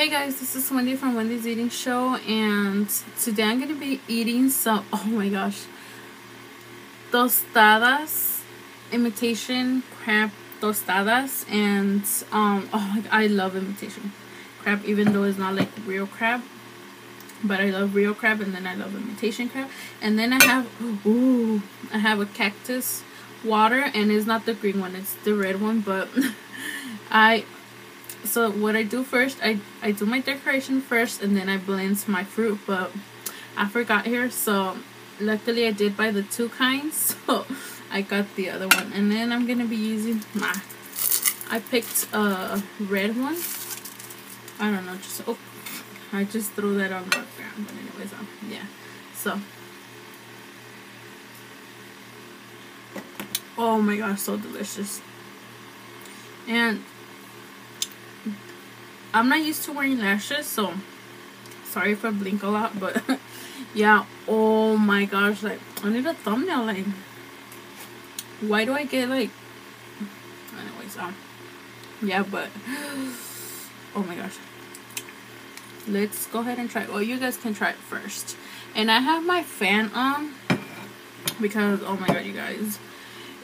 Hey guys, this is Wendy from Wendy's Eating Show, and today I'm going to be eating some, oh my gosh, Tostadas, imitation crab tostadas, and I love imitation crab, even though it's not like real crab, but I love real crab, and then I love imitation crab, and then I have a cactus water, and it's not the green one, it's the red one, but so what I do first, I do my decoration first, and then I blend my fruit, but I forgot here, so luckily I did buy the two kinds, so I got the other one, and then I'm gonna be using I picked a red one. I don't know, I just threw that on the ground, but anyways, yeah, so oh my gosh, so delicious. And I'm not used to wearing lashes, so sorry if I blink a lot, but yeah, oh my gosh, like, I need a thumbnail, like, why do I get, like, anyways, yeah, but, oh my gosh, let's go ahead and try, well, you guys can try it first, and I have my fan on, because, oh my god, you guys,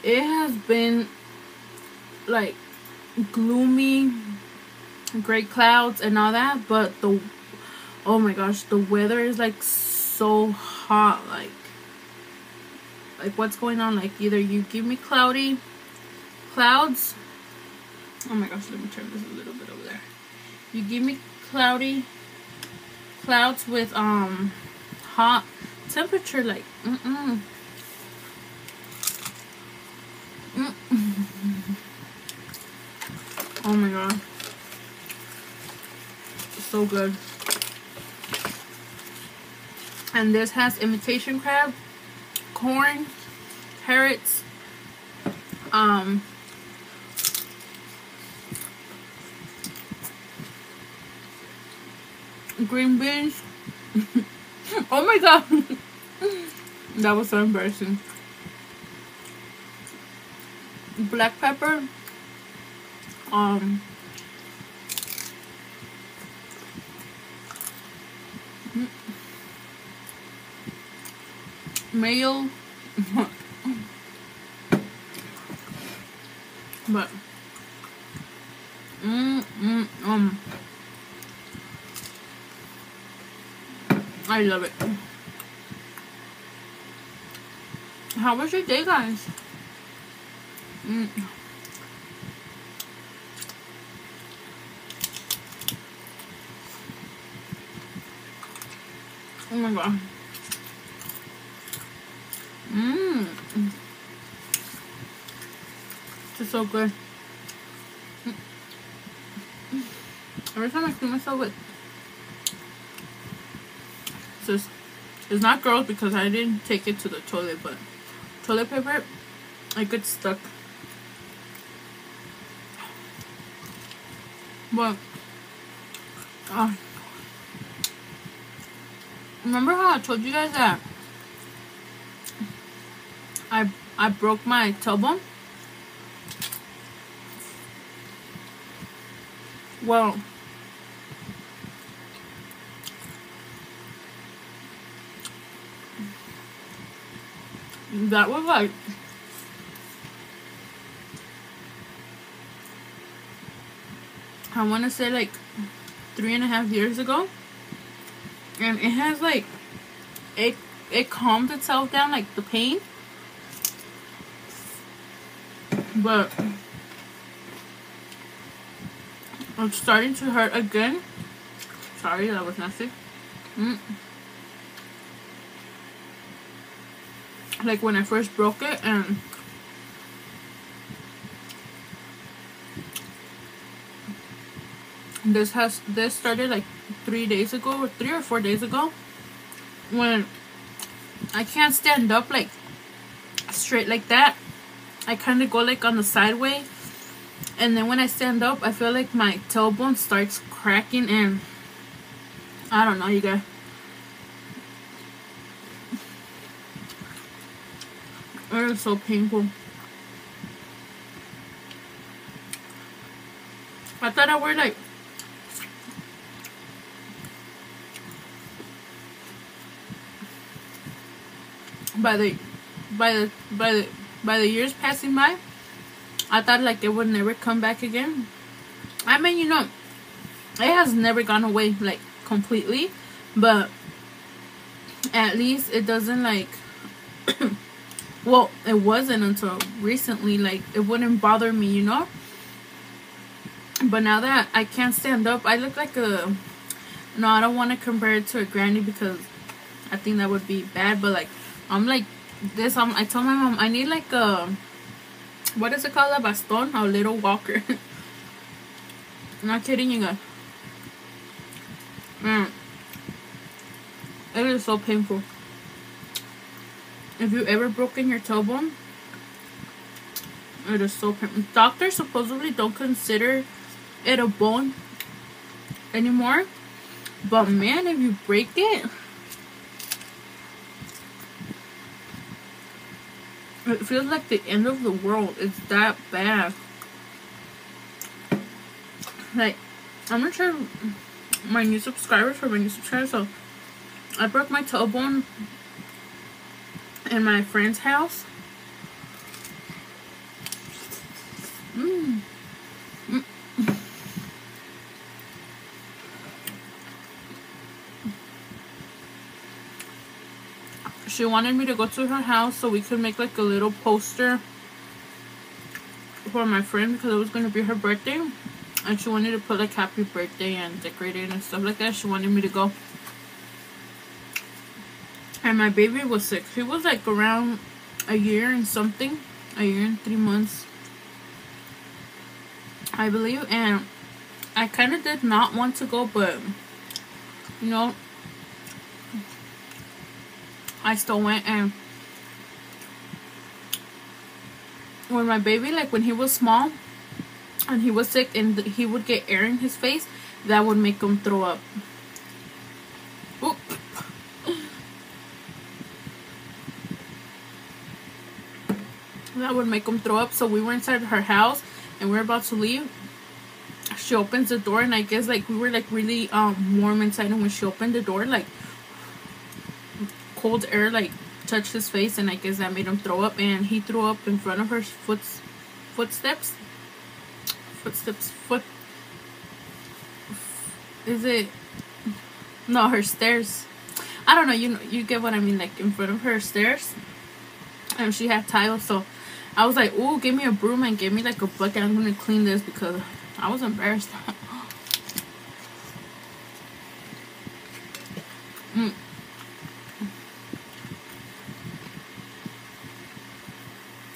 it has been, like, gloomy, gray clouds and all that, but oh my gosh, the weather is like so hot, like what's going on? Like, either you give me cloudy clouds, oh my gosh, let me turn this a little bit over there, you give me cloudy clouds with hot temperature, like oh my god, so good. And this has imitation crab, corn, carrots, green beans. Oh my god, that was so embarrassing. Black pepper, mayo, but I love it. How was your day, guys? Oh my god. It's so good. Every time I clean myself with, it's not gross because I didn't take it to the toilet, but toilet paper, it gets stuck. But remember how I told you guys that I broke my tailbone? Well, that was like I want to say like 3.5 years ago, and it has like it calmed itself down, like the pain, but it's starting to hurt again. Sorry, that was nasty. Like when I first broke it, and this started like 3 days ago, or 3 or 4 days ago, when I can't stand up like straight like that. I kind of go like on the sideway, and then when I stand up, I feel like my tailbone starts cracking, and I don't know, you guys. It is so painful. I thought I were like by the by the by the by the years passing by, I thought like it would never come back again. I mean, you know, it has never gone away like completely, but at least it doesn't like well, it wasn't until recently, like it wouldn't bother me, you know. But now that I can't stand up, I look like a, no, I don't want to compare it to a granny because I think that would be bad, but like I'm like this. I told my mom I need like a, what is it called, a baston, a little walker. Not kidding you guys. It is so painful. If you ever broken your tailbone, it is so painful. Doctors supposedly don't consider it a bone anymore, but man, if you break it, it feels like the end of the world. It's that bad. Like, I'm gonna try my new subscribers, so I broke my tailbone in my friend's house. She wanted me to go to her house so we could make like a little poster for my friend because it was going to be her birthday, and she wanted to put like happy birthday and decorate it and stuff like that. She wanted me to go, and my baby was sick. She was like around a year and 3 months, I believe, and I kind of did not want to go, but you know, I still went. And when my baby, like when he was small and he was sick and he would get air in his face, that would make him throw up. Oop. That would make him throw up. So we were inside her house and we were about to leave. She opens the door, and I guess like we were like really warm inside, and when she opened the door, like cold air like touched his face, and I guess that made him throw up, and he threw up in front of her footsteps. Is it? No, her stairs. I don't know. You get what I mean. Like in front of her stairs, and she had tiles. So I was like, "Ooh, give me a broom and give me like a bucket. I'm gonna clean this," because I was embarrassed.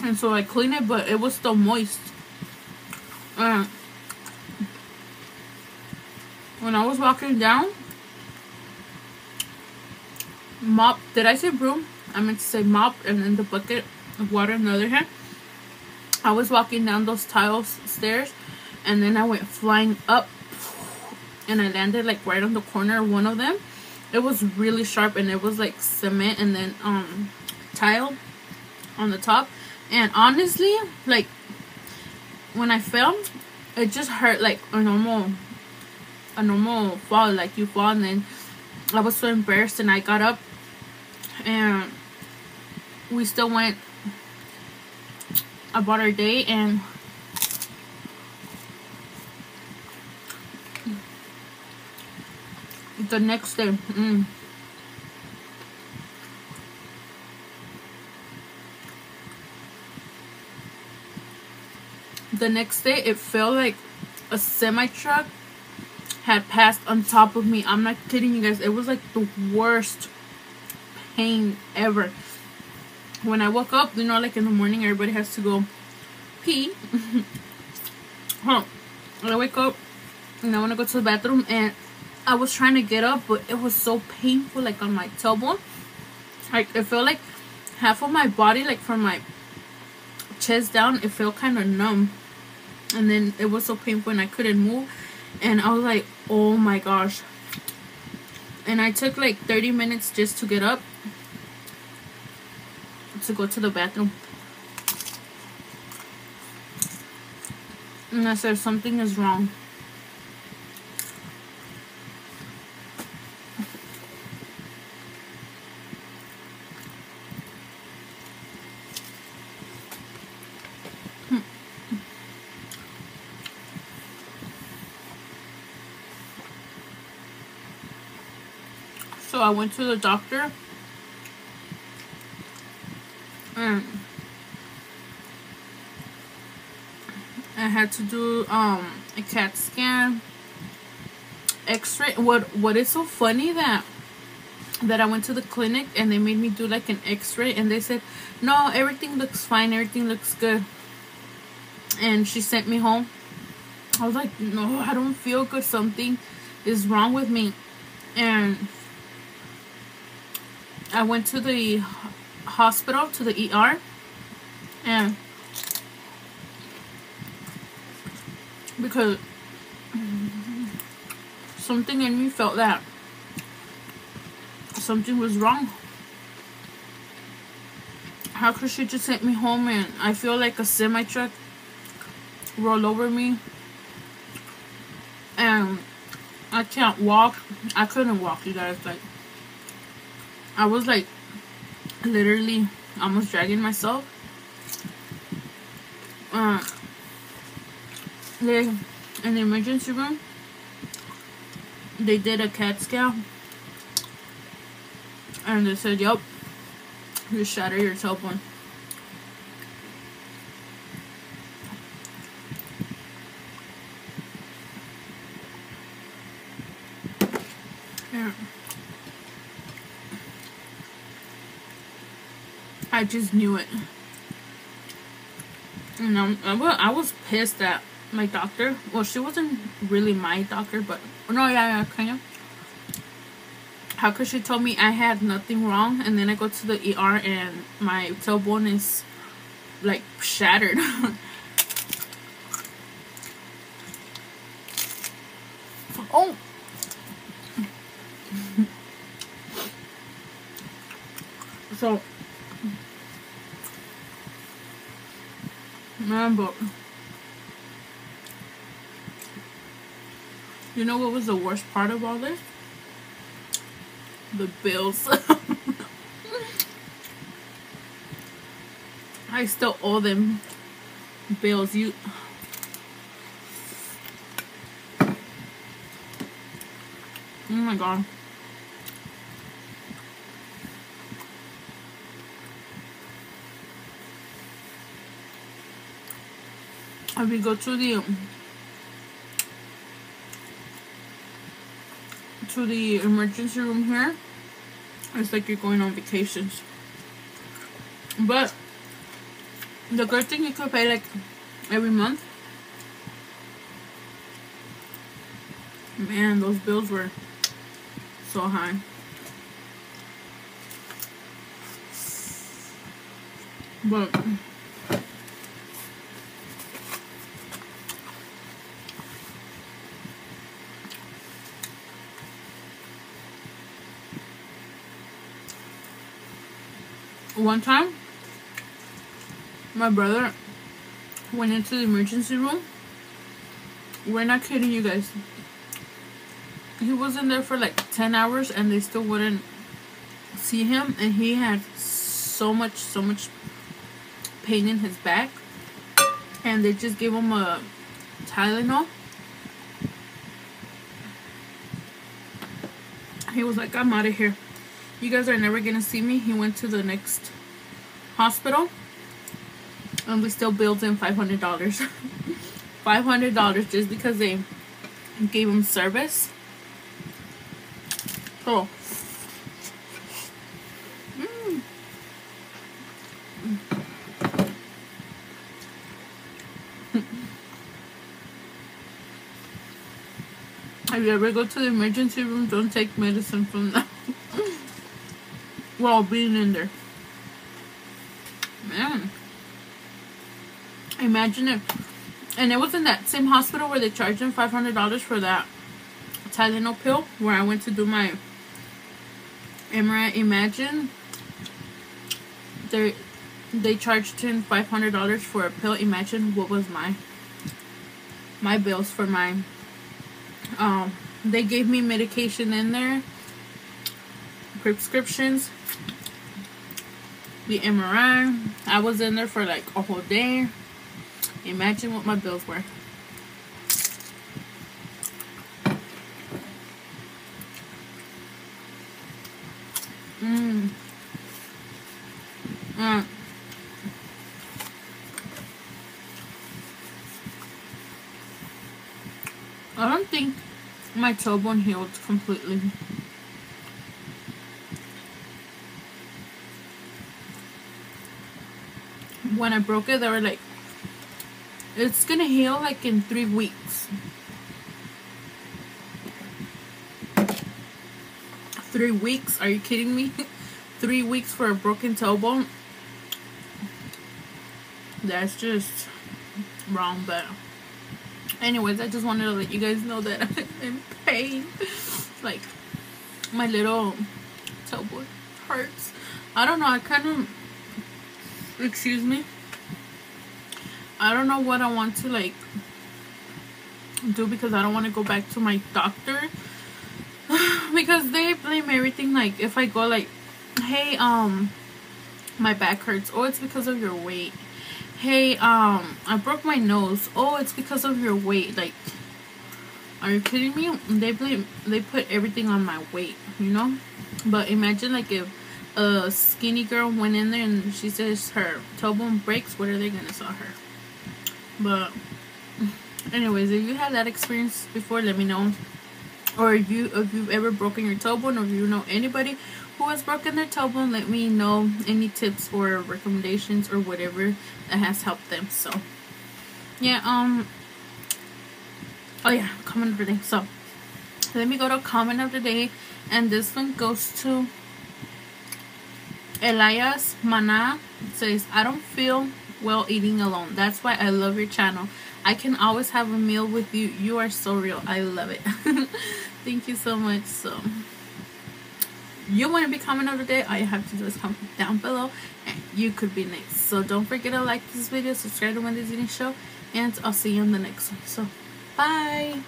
And so I cleaned it, but it was still moist. When I was walking down, mop. Did I say broom? I meant to say mop, and then the bucket of water in the other hand. I was walking down those tiles stairs, and then I went flying up, and I landed like right on the corner of one of them. It was really sharp, and it was like cement and then tile on the top. And honestly, like when I fell, it just hurt like a normal fall, like you fall. And then I was so embarrassed, and I got up, and we still went about our day. And the next day, it felt like a semi-truck had passed on top of me. I'm not kidding you guys. It was like the worst pain ever. When I woke up, you know, like in the morning, everybody has to go pee. When I wake up and I want to go to the bathroom, and I was trying to get up, but it was so painful, like on my tailbone. Like it felt like half of my body, like from my chest down, it felt kind of numb. And then it was so painful, and I couldn't move. And I was like, oh my gosh. And I took like 30 minutes just to get up to go to the bathroom. And I said, something is wrong. So I went to the doctor and I had to do a CAT scan, X-ray. What is so funny that I went to the clinic and they made me do like an X-ray, and they said no, everything looks fine, everything looks good, and she sent me home. I was like, no, I don't feel good, something is wrong with me. And I went to the hospital, to the ER, and because something in me felt that something was wrong. How could she just send me home and I feel like a semi truck roll over me and I can't walk? I couldn't walk, you guys. Like, I was like literally almost dragging myself. They, in the emergency room, they did a CAT scan and they said, yep, you shattered your tailbone. Yeah. I just knew it. And I was pissed at my doctor. Well, she wasn't really my doctor, but no, yeah, kind of. How could she tell me I had nothing wrong, and then I go to the ER and my tailbone is like shattered? Oh. So, man, but you know what was the worst part of all this? The bills. I still owe them bills. Oh my god. And we go to the emergency room here. It's like you're going on vacations. But the good thing, you could pay like every month. Man, those bills were so high. But one time, my brother went into the emergency room. We're not kidding you guys. He was in there for like 10 hours and they still wouldn't see him, and he had so much pain in his back, and they just gave him a Tylenol. He was like, I'm out of here, you guys are never gonna see me. He went to the next hospital and we still billed him $500. $500 just because they gave him service. So if you ever go to the emergency room, don't take medicine from them while being in there. Man, imagine it. And it was in that same hospital where they charged him $500 for that Tylenol pill, where I went to do my MRI. Imagine they charged him $500 for a pill. Imagine what was my bills for mine. They gave me medication in there, prescriptions, the MRI. I was in there for like a whole day. Imagine what my bills were. I don't think my toe bone healed completely. When I broke it, they were like, it's gonna heal like in 3 weeks. 3 weeks? Are you kidding me? 3 weeks for a broken toe bone? That's just wrong. But anyways, I just wanted to let you guys know that I'm in pain. Like, my little toe bone hurts. I don't know, I kind of, excuse me, I don't know what I want to like do, because I don't want to go back to my doctor because they blame everything. Like, if I go like, hey, my back hurts, oh, it's because of your weight. Hey, I broke my nose, oh, it's because of your weight. Like, are you kidding me? They put everything on my weight, you know? But imagine like if a skinny girl went in there and she says her toe bone breaks, what are they gonna saw her? But anyways, if you had that experience before, let me know. Or if you've ever broken your toe bone, or if you know anybody who has broken their toe bone, let me know any tips or recommendations or whatever that has helped them. So yeah, oh yeah, comment of the day. So let me go to comment of the day, and this one goes to Elias Mana. It says, I don't feel well eating alone. That's why I love your channel. I can always have a meal with you. You are so real. I love it. Thank you so much. So you want to be comment of the day, all you have to do is comment down below and you could be next. So don't forget to like this video, subscribe to Wendy's Eating Show, and I'll see you in the next one. So bye.